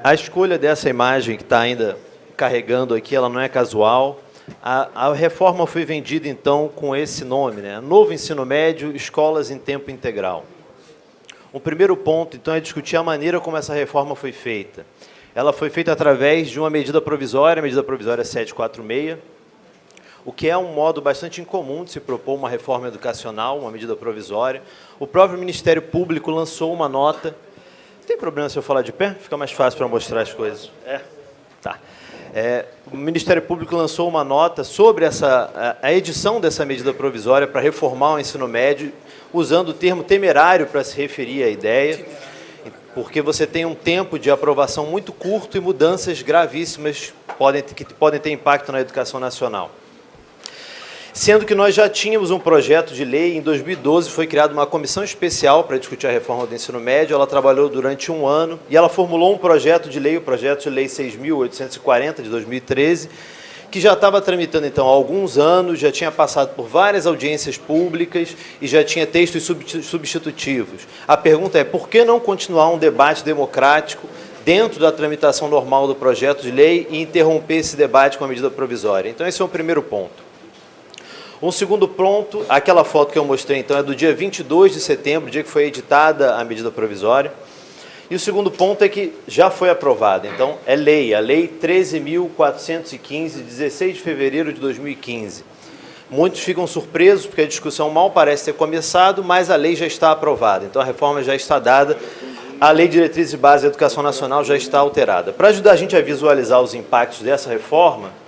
A escolha dessa imagem que está ainda carregando aqui, ela não é casual. A reforma foi vendida, então, com esse nome, né? Novo Ensino Médio, Escolas em Tempo Integral. O primeiro ponto, então, é discutir a maneira como essa reforma foi feita. Ela foi feita através de uma medida provisória, a medida provisória 746, o que é um modo bastante incomum de se propor uma reforma educacional, uma medida provisória. O próprio Ministério Público lançou uma nota. Tem problema se eu falar de pé? Fica mais fácil para mostrar as coisas. Tá. O Ministério Público lançou uma nota sobre a edição dessa medida provisória para reformar o ensino médio, usando o termo temerário para se referir à ideia, porque você tem um tempo de aprovação muito curto e mudanças gravíssimas que podem ter impacto na educação nacional. Sendo que nós já tínhamos um projeto de lei, em 2012 foi criada uma comissão especial para discutir a reforma do ensino médio, ela trabalhou durante um ano e ela formulou um projeto de lei, o projeto de lei 6.840 de 2013, que já estava tramitando então há alguns anos, já tinha passado por várias audiências públicas e já tinha textos substitutivos. A pergunta é, por que não continuar um debate democrático dentro da tramitação normal do projeto de lei e interromper esse debate com a medida provisória? Então esse é o primeiro ponto. Um segundo ponto, aquela foto que eu mostrei, então, é do dia 22 de setembro, dia que foi editada a medida provisória. E o segundo ponto é que já foi aprovada. Então, é lei, a Lei 13.415, de 16 de fevereiro de 2015. Muitos ficam surpresos, porque a discussão mal parece ter começado, mas a lei já está aprovada. Então, a reforma já está dada, a Lei de Diretrizes e Bases da Educação Nacional já está alterada. Para ajudar a gente a visualizar os impactos dessa reforma,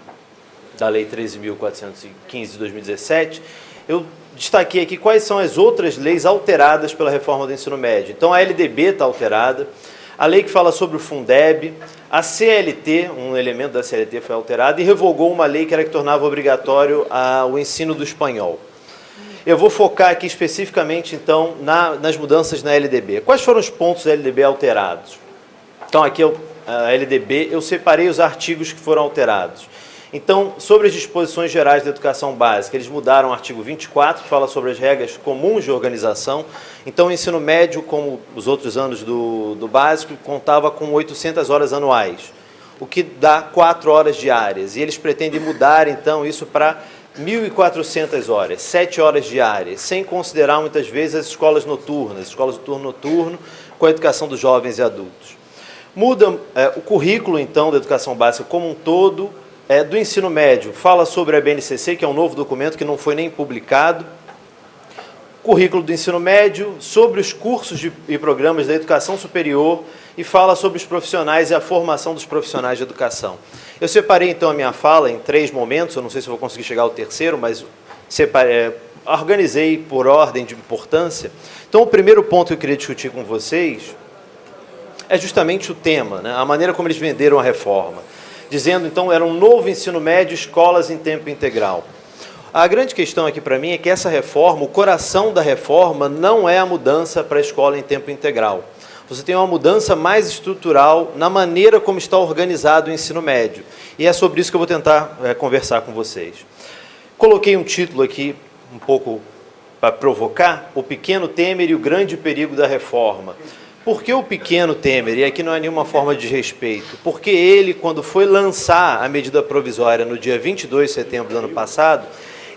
da Lei 13.415 de 2017, eu destaquei aqui quais são as outras leis alteradas pela reforma do ensino médio. Então, a LDB está alterada, a lei que fala sobre o Fundeb, a CLT, um elemento da CLT foi alterado, e revogou uma lei que tornava obrigatório o ensino do espanhol. Eu vou focar aqui especificamente, então, nas mudanças na LDB. Quais foram os pontos da LDB alterados? Então, aqui a LDB, eu separei os artigos que foram alterados. Então, sobre as disposições gerais da educação básica, eles mudaram o artigo 24, que fala sobre as regras comuns de organização. Então, o ensino médio, como os outros anos do básico, contava com 800 horas anuais, o que dá 4 horas diárias. E eles pretendem mudar, então, isso para 1.400 horas, 7 horas diárias, sem considerar, muitas vezes, as escolas noturnas, escolas de turno noturno, com a educação dos jovens e adultos. Muda o currículo, então, da educação básica como um todo. Do ensino médio, fala sobre a BNCC, que é um novo documento que não foi nem publicado. Currículo do ensino médio, sobre os cursos e programas da educação superior e fala sobre os profissionais e a formação dos profissionais de educação. Eu separei, então, a minha fala em 3 momentos, eu não sei se vou conseguir chegar ao terceiro, mas organizei por ordem de importância. Então, o primeiro ponto que eu queria discutir com vocês é justamente o tema, né? A maneira como eles venderam a reforma. Dizendo, então, era um novo ensino médio, escolas em tempo integral. A grande questão aqui para mim é que essa reforma, o coração da reforma, não é a mudança para a escola em tempo integral. Você tem uma mudança mais estrutural na maneira como está organizado o ensino médio. E é sobre isso que eu vou tentar conversar com vocês. Coloquei um título aqui, um pouco para provocar, O Pequeno Temer e o Grande Perigo da Reforma. Por que o pequeno Temer? E aqui não é nenhuma forma de respeito. Porque ele, quando foi lançar a medida provisória no dia 22 de setembro do ano passado,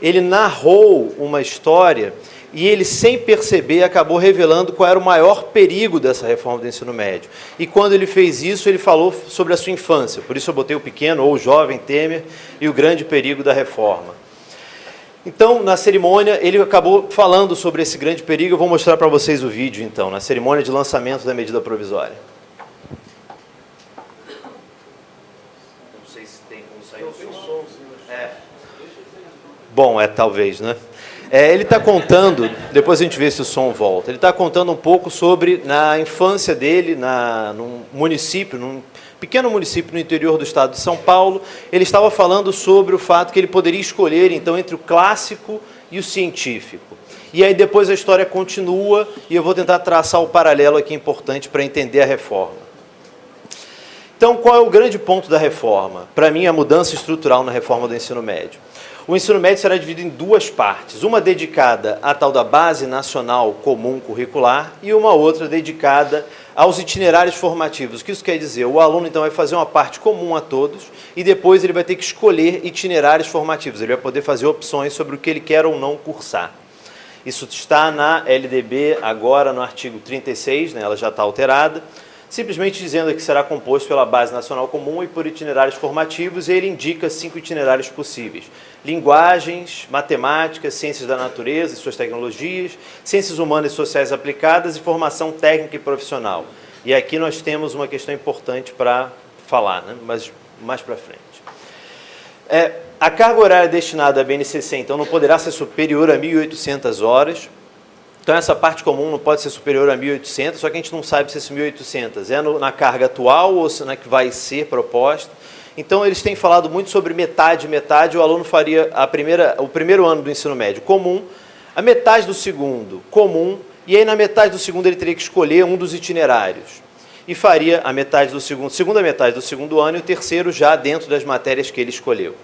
ele narrou uma história e ele, sem perceber, acabou revelando qual era o maior perigo dessa reforma do ensino médio. E quando ele fez isso, ele falou sobre a sua infância. Por isso eu botei o pequeno ou o jovem Temer e o grande perigo da reforma. Então, na cerimônia, ele acabou falando sobre esse grande perigo. Eu vou mostrar para vocês o vídeo, então, na cerimônia de lançamento da medida provisória. Não sei se tem como sair o som. Bom, talvez, né? Ele está contando, depois a gente vê se o som volta, ele está contando um pouco sobre, na infância dele, num município, num pequeno município no interior do estado de São Paulo, ele estava falando sobre o fato que ele poderia escolher, então, entre o clássico e o científico. E aí depois a história continua e eu vou tentar traçar o paralelo aqui importante para entender a reforma. Então, qual é o grande ponto da reforma? Para mim, a mudança estrutural na reforma do ensino médio. O ensino médio será dividido em duas partes, uma dedicada à tal da Base Nacional Comum Curricular e uma outra dedicada aos itinerários formativos. O que isso quer dizer? O aluno, então, vai fazer uma parte comum a todos e depois ele vai ter que escolher itinerários formativos. Ele vai poder fazer opções sobre o que ele quer ou não cursar. Isso está na LDB agora no artigo 36, né, ela já está alterada, simplesmente dizendo que será composto pela Base Nacional Comum e por itinerários formativos, e ele indica 5 itinerários possíveis. Linguagens, matemática, ciências da natureza e suas tecnologias, ciências humanas e sociais aplicadas e formação técnica e profissional. E aqui nós temos uma questão importante para falar, né? Mas mais para frente. A carga horária destinada à BNCC, então, não poderá ser superior a 1.800 horas. Então, essa parte comum não pode ser superior a 1.800, só que a gente não sabe se esse 1.800 é na carga atual ou se na que vai ser proposta. Então, eles têm falado muito sobre metade, o aluno faria o primeiro ano do ensino médio comum, a metade do segundo comum, e aí na metade do segundo ele teria que escolher um dos itinerários. E faria a metade do segunda metade do segundo ano e o terceiro já dentro das matérias que ele escolheu.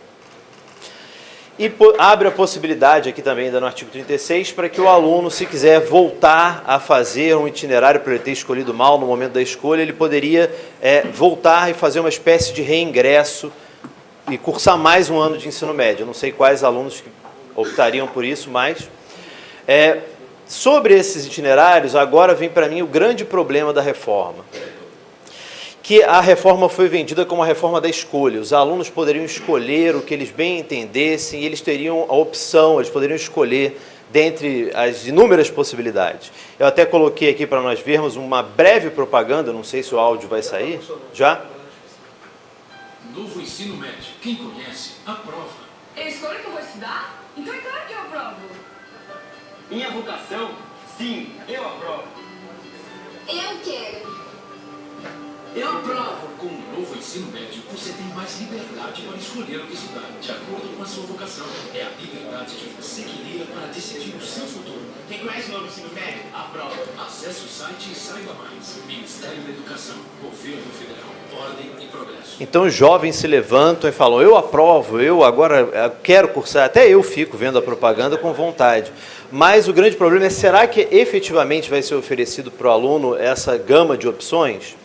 E abre a possibilidade aqui também, ainda no artigo 36, para que o aluno, se quiser voltar a fazer um itinerário por ele ter escolhido mal no momento da escolha, ele poderia voltar e fazer uma espécie de reingresso e cursar mais um ano de ensino médio. Eu não sei quais alunos que optariam por isso, mas... sobre esses itinerários, agora vem para mim o grande problema da reforma. Que a reforma foi vendida como a reforma da escolha. Os alunos poderiam escolher o que eles bem entendessem e eles teriam a opção, eles poderiam escolher dentre as inúmeras possibilidades. Eu até coloquei aqui para nós vermos uma breve propaganda, não sei se o áudio vai sair. Já? Novo ensino médio. Quem conhece, aprova. Eu escolho o que eu vou estudar? Então é claro que eu aprovo. Minha votação? Sim, eu aprovo. Eu quero. Eu aprovo. Com o novo ensino médio, você tem mais liberdade para escolher o que estudar, de acordo com a sua vocação. É a liberdade que você queria para decidir o seu futuro. Quem conhece o novo ensino médio? Aprova. Acesse o site e saiba mais. Ministério da Educação, Governo Federal, Ordem e Progresso. Então os jovens se levantam e falam, eu aprovo, eu agora quero cursar. Até eu fico vendo a propaganda com vontade. Mas o grande problema é, será que efetivamente vai ser oferecido para o aluno essa gama de opções?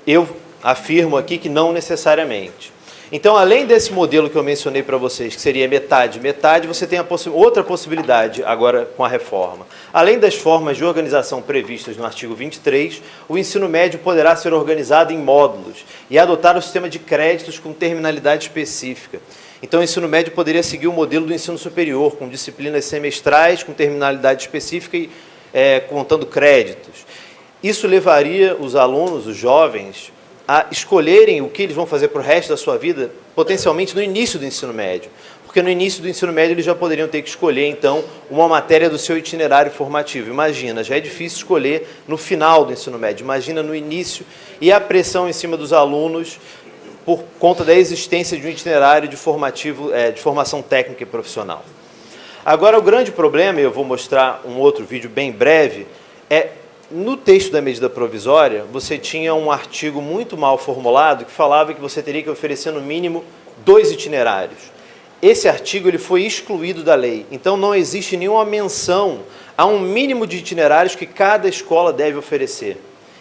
Eu afirmo aqui que não necessariamente. Então, além desse modelo que eu mencionei para vocês, que seria metade, você tem outra possibilidade agora com a reforma. Além das formas de organização previstas no artigo 23, o ensino médio poderá ser organizado em módulos e adotar o sistema de créditos com terminalidade específica. Então, o ensino médio poderia seguir o modelo do ensino superior, com disciplinas semestrais, com terminalidade específica e contando créditos. Isso levaria os alunos, os jovens, a escolherem o que eles vão fazer para o resto da sua vida, potencialmente no início do ensino médio. Porque no início do ensino médio eles já poderiam ter que escolher, então, uma matéria do seu itinerário formativo. Imagina, já é difícil escolher no final do ensino médio, imagina no início, e a pressão em cima dos alunos por conta da existência de um itinerário de formação técnica e profissional. Agora, o grande problema, e eu vou mostrar um outro vídeo bem breve, no texto da medida provisória, você tinha um artigo muito mal formulado que falava que você teria que oferecer no mínimo 2 itinerários. Esse artigo ele foi excluído da lei, então não existe nenhuma menção a um mínimo de itinerários que cada escola deve oferecer.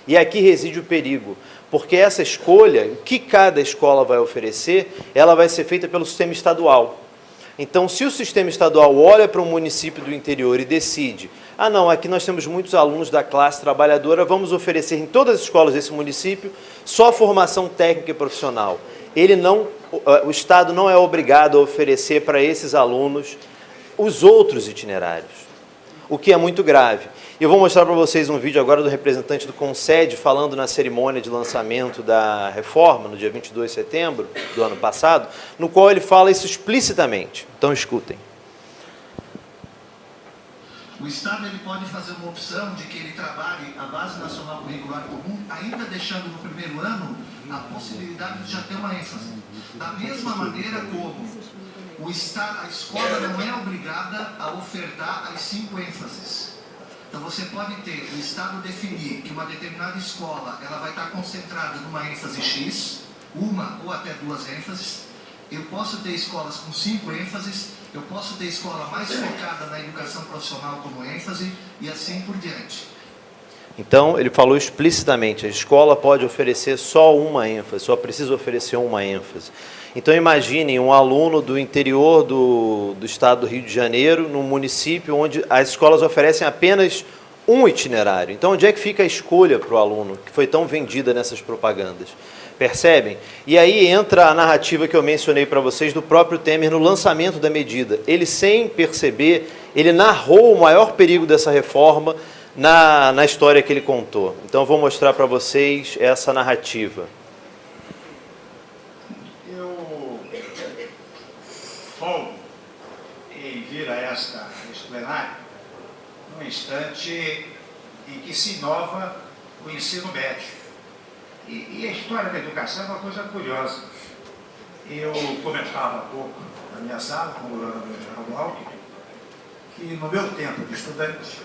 E aqui reside o perigo, porque essa escolha, o que cada escola vai oferecer, ela vai ser feita pelo sistema estadual. Então, se o sistema estadual olha para um município do interior e decide, não, aqui nós temos muitos alunos da classe trabalhadora, vamos oferecer em todas as escolas desse município só formação técnica e profissional. O Estado não é obrigado a oferecer para esses alunos os outros itinerários, o que é muito grave. Eu vou mostrar para vocês um vídeo agora do representante do Concede falando na cerimônia de lançamento da reforma, no dia 22 de setembro do ano passado, no qual ele fala isso explicitamente. Então, escutem. O Estado ele pode fazer uma opção de que ele trabalhe a Base Nacional Curricular Comum, ainda deixando no primeiro ano a possibilidade de já ter uma ênfase. Da mesma maneira como a escola não é obrigada a ofertar as 5 ênfases. Então você pode ter o Estado definir que uma determinada escola ela vai estar concentrada numa ênfase X, uma ou até 2 ênfases, Eu posso ter escolas com 5 ênfases, eu posso ter escola mais focada na educação profissional como ênfase e assim por diante. Então, ele falou explicitamente, a escola pode oferecer só uma ênfase, só precisa oferecer uma ênfase. Então, imaginem um aluno do interior do estado do Rio de Janeiro, num município onde as escolas oferecem apenas um itinerário. Então, onde é que fica a escolha para o aluno, que foi tão vendida nessas propagandas? Percebem? E aí entra a narrativa que eu mencionei para vocês do próprio Temer no lançamento da medida. Ele, sem perceber, ele narrou o maior perigo dessa reforma na história que ele contou. Então, eu vou mostrar para vocês essa narrativa. Eu folgo em vir a este plenário num instante em que se inova o ensino médio. E a história da educação é uma coisa curiosa. Eu comentava há pouco na minha sala, com o governador Geraldo Alckmin, que no meu tempo de estudante,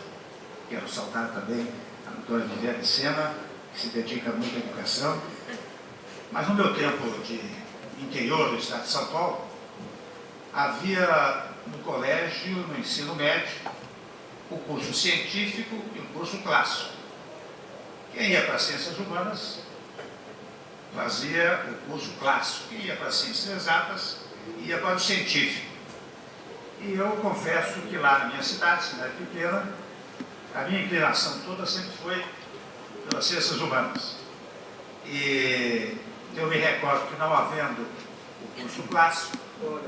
quero saudar também a doutora Viviane Sena, que se dedica muito à educação, mas no meu tempo de interior do estado de São Paulo, havia no colégio, no ensino médio, o curso científico e o curso clássico. Quem ia para ciências humanas fazia o curso clássico, quem ia para ciências exatas ia para o científico. E eu confesso que lá na minha cidade pequena, a minha inclinação toda sempre foi pelas ciências humanas. E eu me recordo que, não havendo o curso clássico, eu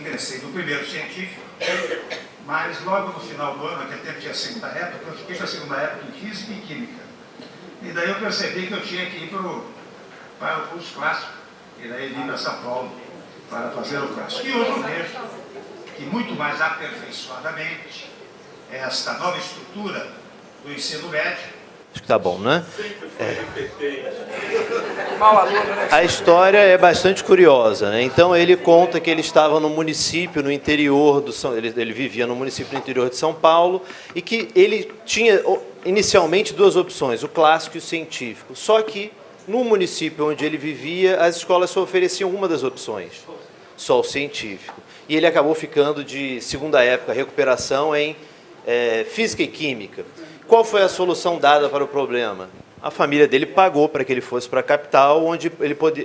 ingressei no primeiro científico, mas logo no final do ano, naquele tempo tinha a segunda época, eu fiquei com a segunda época em Física e Química. E daí eu percebi que eu tinha que ir para o curso clássico, e daí vim para São Paulo para fazer o clássico. E hoje eu vejo que muito mais aperfeiçoadamente esta nova estrutura do ensino médio. Acho que tá bom, né? A história é bastante curiosa, né? Então ele conta que ele estava no município, no interior do ele vivia no município no interior de São Paulo e que ele tinha inicialmente duas opções, o clássico e o científico. Só que no município onde ele vivia, as escolas só ofereciam uma das opções, só o científico. E ele acabou ficando de segunda época, recuperação em Física e Química. Qual foi a solução dada para o problema? A família dele pagou para que ele fosse para a capital, onde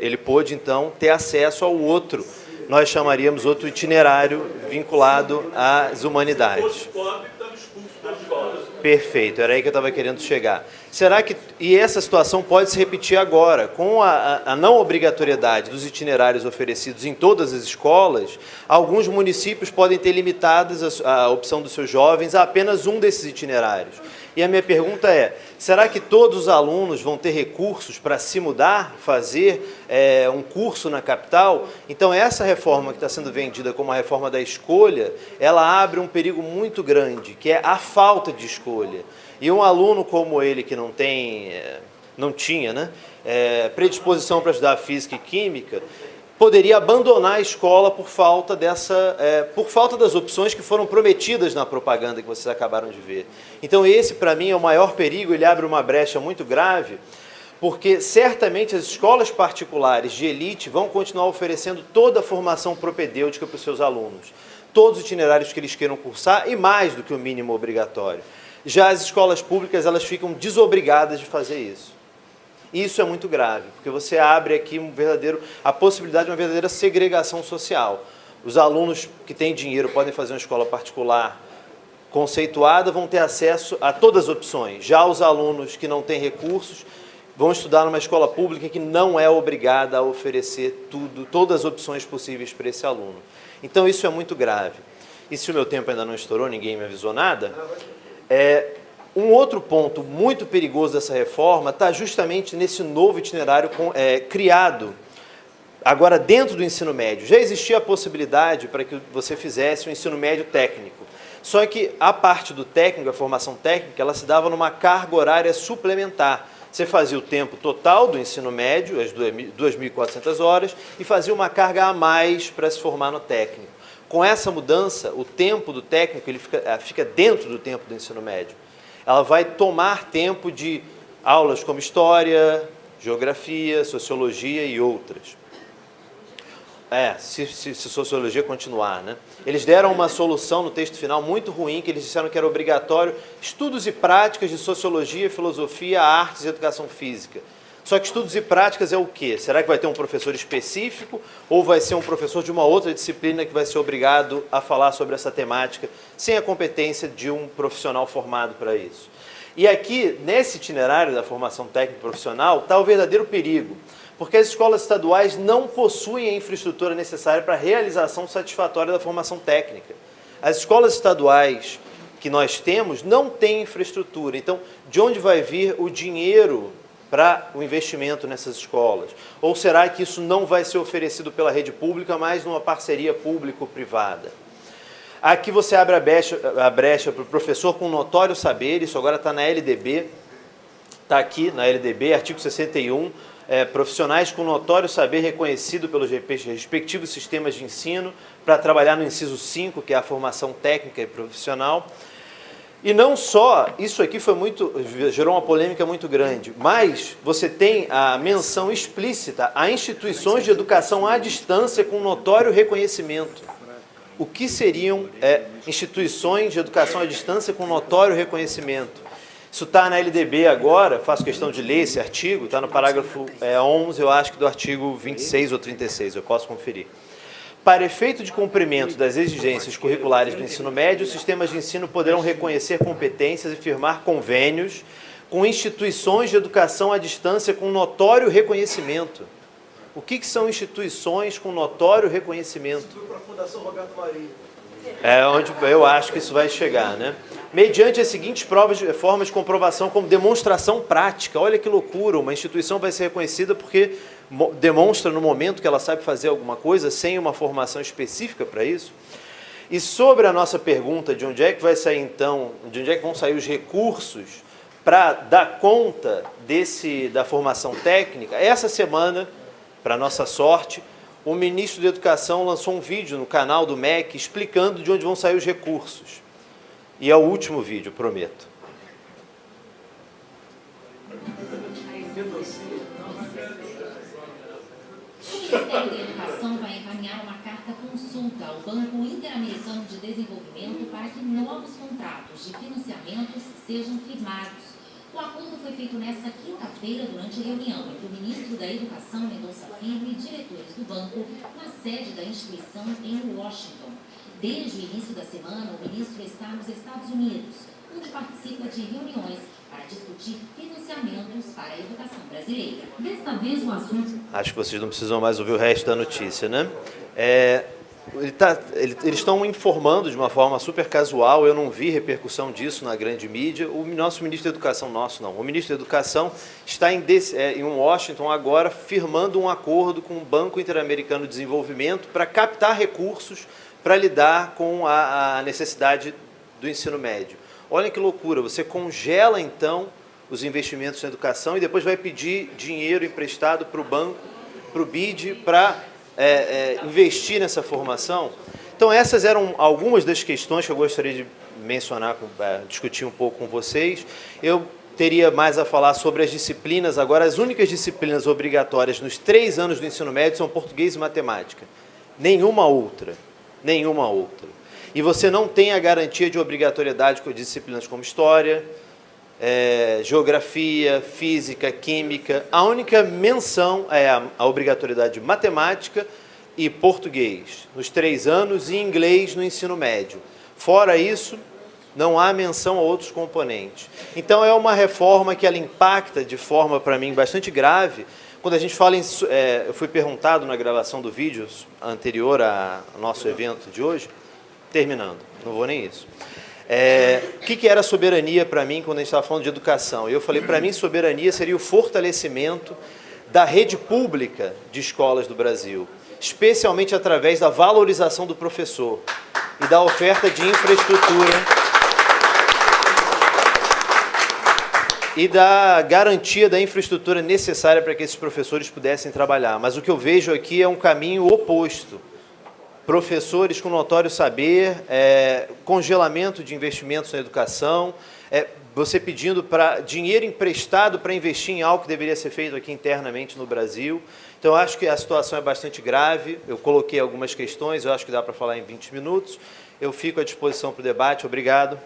ele pôde, então, ter acesso ao outro, nós chamaríamos outro itinerário vinculado às humanidades. Perfeito, era aí que eu estava querendo chegar. Será que, e essa situação pode se repetir agora, com a não obrigatoriedade dos itinerários oferecidos em todas as escolas, alguns municípios podem ter limitadas a opção dos seus jovens a apenas um desses itinerários. E a minha pergunta é, será que todos os alunos vão ter recursos para se mudar, fazer um curso na capital? Então, essa reforma que está sendo vendida como a reforma da escolha, ela abre um perigo muito grande, que é a falta de escolha. E um aluno como ele, que não tinha, né, predisposição para estudar física e química, poderia abandonar a escola por falta das opções que foram prometidas na propaganda que vocês acabaram de ver. Então esse, para mim, é o maior perigo, ele abre uma brecha muito grave, porque certamente as escolas particulares de elite vão continuar oferecendo toda a formação propedêutica para os seus alunos, todos os itinerários que eles queiram cursar e mais do que o mínimo obrigatório. Já as escolas públicas, elas ficam desobrigadas de fazer isso. Isso é muito grave, porque você abre aqui a possibilidade de uma verdadeira segregação social. Os alunos que têm dinheiro podem fazer uma escola particular conceituada, vão ter acesso a todas as opções. Já os alunos que não têm recursos vão estudar numa escola pública que não é obrigada a oferecer todas as opções possíveis para esse aluno. Então isso é muito grave. E se o meu tempo ainda não estourou, ninguém me avisou nada, um outro ponto muito perigoso dessa reforma está justamente nesse novo itinerário criado agora dentro do ensino médio. Já existia a possibilidade para que você fizesse um ensino médio técnico. Só que a parte do técnico, a formação técnica, ela se dava numa carga horária suplementar. Você fazia o tempo total do ensino médio, as 2.400 horas, e fazia uma carga a mais para se formar no técnico. Com essa mudança, o tempo do técnico ele fica dentro do tempo do ensino médio. Ela vai tomar tempo de aulas como História, Geografia, Sociologia e outras. se sociologia continuar, né? Eles deram uma solução no texto final muito ruim, que eles disseram que era obrigatório estudos e práticas de sociologia, filosofia, artes e educação física. Só que estudos e práticas é o quê? Será que vai ter um professor específico ou vai ser um professor de uma outra disciplina que vai ser obrigado a falar sobre essa temática sem a competência de um profissional formado para isso? E aqui, nesse itinerário da formação técnica profissional, está o verdadeiro perigo, porque as escolas estaduais não possuem a infraestrutura necessária para a realização satisfatória da formação técnica. As escolas estaduais que nós temos não têm infraestrutura. Então, de onde vai vir o dinheiro para o investimento nessas escolas? Ou será que isso não vai ser oferecido pela rede pública, mas numa parceria público-privada? Aqui você abre a brecha para o professor com notório saber, isso agora está na LDB, está aqui na LDB, artigo 61, profissionais com notório saber reconhecido pelos respectivos sistemas de ensino para trabalhar no inciso 5, que é a formação técnica e profissional. E não só, isso aqui gerou uma polêmica muito grande, mas você tem a menção explícita a instituições de educação à distância com notório reconhecimento. O que seriam instituições de educação à distância com notório reconhecimento? Isso está na LDB agora, faço questão de ler esse artigo, está no parágrafo 11, eu acho que do artigo 26 ou 36, eu posso conferir. Para efeito de cumprimento das exigências curriculares do ensino médio, os sistemas de ensino poderão reconhecer competências e firmar convênios com instituições de educação à distância com notório reconhecimento. O que são instituições com notório reconhecimento? Para a Fundação Roberto Marinho. É onde eu acho que isso vai chegar, né? Mediante as seguintes formas de comprovação como demonstração prática. Olha que loucura, uma instituição vai ser reconhecida porque demonstra no momento que ela sabe fazer alguma coisa sem uma formação específica para isso. E sobre a nossa pergunta de onde é que vai sair então, de onde é que vão sair os recursos para dar conta da formação técnica, essa semana, para nossa sorte, o ministro da Educação lançou um vídeo no canal do MEC explicando de onde vão sair os recursos. E é o último vídeo, prometo. O Ministério da Educação vai encaminhar uma carta-consulta ao Banco Interamericano de Desenvolvimento para que novos contratos de financiamentos sejam firmados. O acordo foi feito nesta quinta-feira durante a reunião entre o ministro da Educação, Mendonça Filho, e diretores do banco na sede da instituição em Washington. Desde o início da semana, o ministro está nos Estados Unidos, onde participa de reuniões para discutir financiamentos para a educação brasileira. Desta vez, o assunto... Acho que vocês não precisam mais ouvir o resto da notícia, né? Eles estão informando de uma forma super casual, eu não vi repercussão disso na grande mídia. O nosso ministro da Educação, o ministro da Educação está em Washington agora firmando um acordo com o Banco Interamericano de Desenvolvimento para captar recursos para lidar com a necessidade do ensino médio. Olha que loucura, você congela então os investimentos na educação e depois vai pedir dinheiro emprestado para o banco, para o BID, para investir nessa formação. Então essas eram algumas das questões que eu gostaria de mencionar, discutir um pouco com vocês. Eu teria mais a falar sobre as disciplinas. Agora, as únicas disciplinas obrigatórias nos 3 anos do ensino médio são português e matemática. Nenhuma outra. Nenhuma outra. E você não tem a garantia de obrigatoriedade com disciplinas como história, geografia, física, química. A única menção é a obrigatoriedade de matemática e português nos 3 anos e inglês no ensino médio. Fora isso, não há menção a outros componentes. Então, é uma reforma que ela impacta de forma, para mim, bastante grave. Quando a gente fala em... eu fui perguntado na gravação do vídeo anterior ao nosso evento de hoje, terminando, não vou nem isso. O que era soberania para mim quando a gente estava falando de educação? Eu falei, para mim, soberania seria o fortalecimento da rede pública de escolas do Brasil, especialmente através da valorização do professor e da oferta de infraestrutura e da garantia da infraestrutura necessária para que esses professores pudessem trabalhar. Mas o que eu vejo aqui é um caminho oposto. Professores com notório saber, congelamento de investimentos na educação, você pedindo para dinheiro emprestado para investir em algo que deveria ser feito aqui internamente no Brasil. Então, eu acho que a situação é bastante grave. Eu coloquei algumas questões, eu acho que dá para falar em 20 minutos. Eu fico à disposição para o debate. Obrigado.